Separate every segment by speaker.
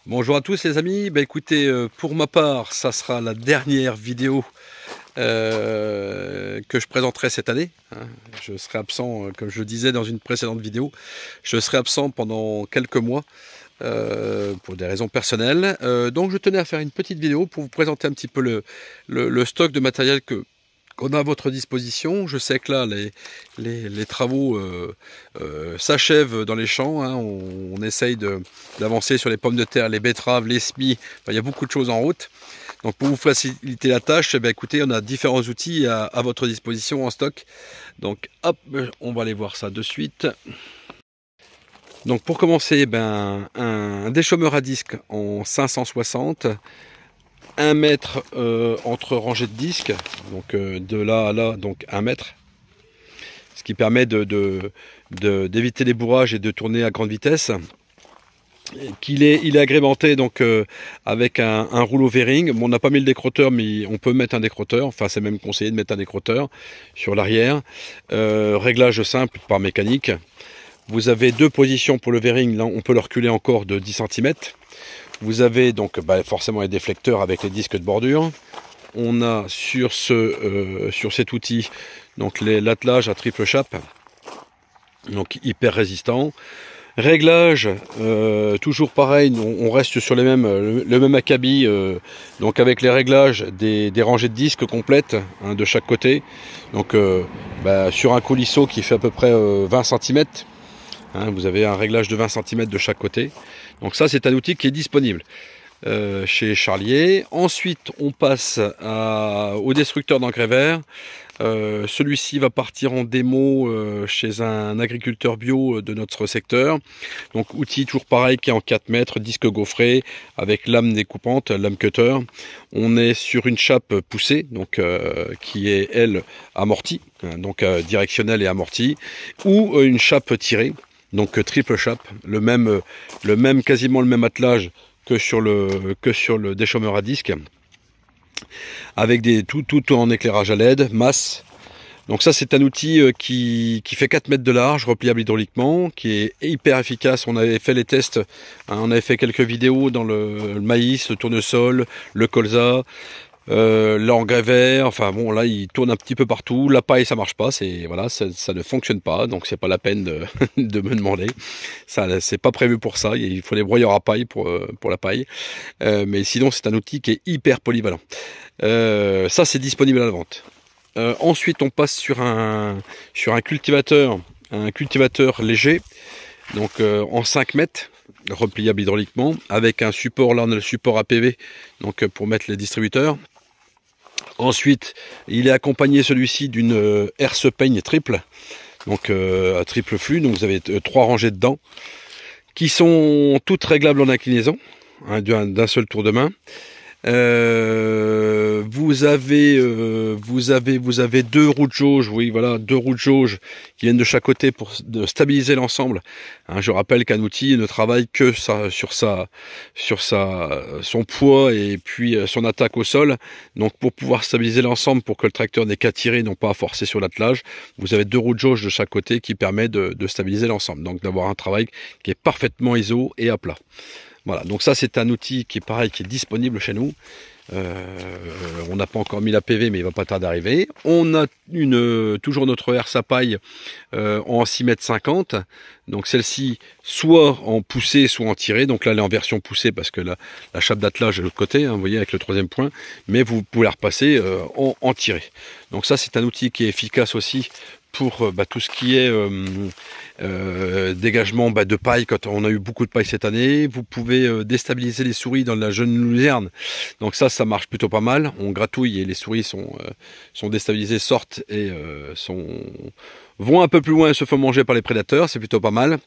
Speaker 1: Bonjour à tous les amis, écoutez, pour ma part, ça sera la dernière vidéo que je présenterai cette année. Je serai absent, comme je le disais dans une précédente vidéo, je serai absent pendant quelques mois pour des raisons personnelles. Donc je tenais à faire une petite vidéo pour vous présenter un petit peu le stock de matériel qu'on a à votre disposition. Je sais que là, les travaux s'achèvent dans les champs. On essaye d'avancer sur les pommes de terre, les betteraves, les semis. Enfin, il y a beaucoup de choses en route. Donc pour vous faciliter la tâche, écoutez, on a différents outils à votre disposition en stock. Donc hop, on va aller voir ça de suite. Donc pour commencer, un déchômeur à disque en 560. 1 mètre entre rangées de disques, donc de là à là, donc 1 mètre, ce qui permet d'éviter les bourrages et de tourner à grande vitesse. Il est agrémenté donc avec un rouleau V-ring. Bon, on n'a pas mis le décrotteur, mais on peut mettre un décrotteur, enfin c'est même conseillé de mettre un décrotteur sur l'arrière. Réglage simple par mécanique. Vous avez deux positions pour le V-ring, là on peut le reculer encore de 10 cm. Vous avez donc forcément les déflecteurs avec les disques de bordure. On a sur cet outil donc l'attelage à triple chape, donc hyper résistant. Réglage, toujours pareil, on reste sur le même acabit, donc avec les réglages des rangées de disques complètes de chaque côté. Donc sur un coulisseau qui fait à peu près 20 cm. Vous avez un réglage de 20 cm de chaque côté. Donc ça, c'est un outil qui est disponible chez Charlier. Ensuite, on passe au destructeur d'engrais vert. Celui-ci va partir en démo chez un agriculteur bio de notre secteur. Donc outil toujours pareil qui est en 4 mètres, disque gaufré avec lame découpante, lame cutter. On est sur une chape poussée, donc qui est elle amortie, donc directionnelle et amortie, ou une chape tirée. Donc triple chape, quasiment le même attelage que sur le déchômeur à disque, avec tout en éclairage à LED, masse. Donc ça c'est un outil qui fait 4 mètres de large, repliable hydrauliquement, qui est hyper efficace. On avait fait les tests, on avait fait quelques vidéos dans le maïs, le tournesol, le colza. L'engrais vert, enfin bon là il tourne un petit peu partout, la paille ça marche pas, ça ne fonctionne pas, donc c'est pas la peine de me demander, ça c'est pas prévu pour ça, il faut des broyeurs à paille pour la paille, mais sinon c'est un outil qui est hyper polyvalent. Ça c'est disponible à la vente. Ensuite on passe sur un cultivateur, léger, donc en 5 mètres, repliable hydrauliquement, avec un support, là on a le support APV, donc pour mettre les distributeurs. Ensuite, il est accompagné celui-ci d'une herse peigne triple, donc à triple flux, donc vous avez 3 rangées dedans, qui sont toutes réglables en inclinaison, d'un seul tour de main. Vous avez 2 roues de jauge, oui voilà, 2 roues de jauge qui viennent de chaque côté pour stabiliser l'ensemble. Je rappelle qu'un outil ne travaille que sur son poids et puis son attaque au sol. Donc pour pouvoir stabiliser l'ensemble, pour que le tracteur n'ait qu'à tirer, non pas à forcer sur l'attelage, vous avez 2 roues de jauge de chaque côté qui permet de stabiliser l'ensemble. Donc d'avoir un travail qui est parfaitement iso et à plat. Voilà, donc ça c'est un outil qui est pareil, qui est disponible chez nous. On n'a pas encore mis la PV, mais il va pas tarder d'arriver. On a toujours notre herse à paille en 6,50 m. Donc celle-ci, soit en poussée, soit en tirée. Donc là, elle est en version poussée parce que la chape d'attelage est de l'autre côté, vous voyez, avec le 3e point. Mais vous pouvez la repasser en tirée. Donc ça, c'est un outil qui est efficace aussi pour tout ce qui est dégagement de paille. Quand on a eu beaucoup de paille cette année, vous pouvez déstabiliser les souris dans la jeune luzerne, donc ça marche plutôt pas mal. On gratouille et les souris sont déstabilisées, sortent et vont un peu plus loin et se font manger par les prédateurs, c'est plutôt pas mal.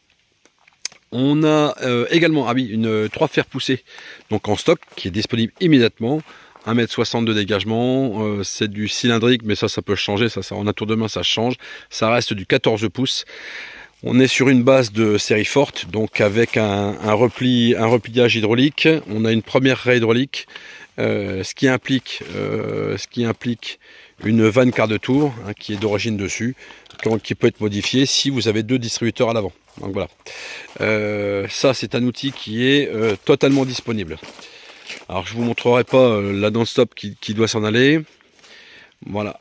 Speaker 1: On a également une 3 fers poussés, donc en stock, qui est disponible immédiatement. 1,60 m de dégagement, c'est du cylindrique, mais ça peut changer, ça en un tour de main ça change, ça reste du 14 pouces. On est sur une base de série forte, donc avec un repliage hydraulique. On a une première raie hydraulique, ce qui implique une vanne quart de tour hein, qui est d'origine dessus, qui peut être modifiée si vous avez 2 distributeurs à l'avant. Donc voilà, ça c'est un outil qui est totalement disponible. Alors je vous montrerai pas la non-stop qui doit s'en aller. Voilà,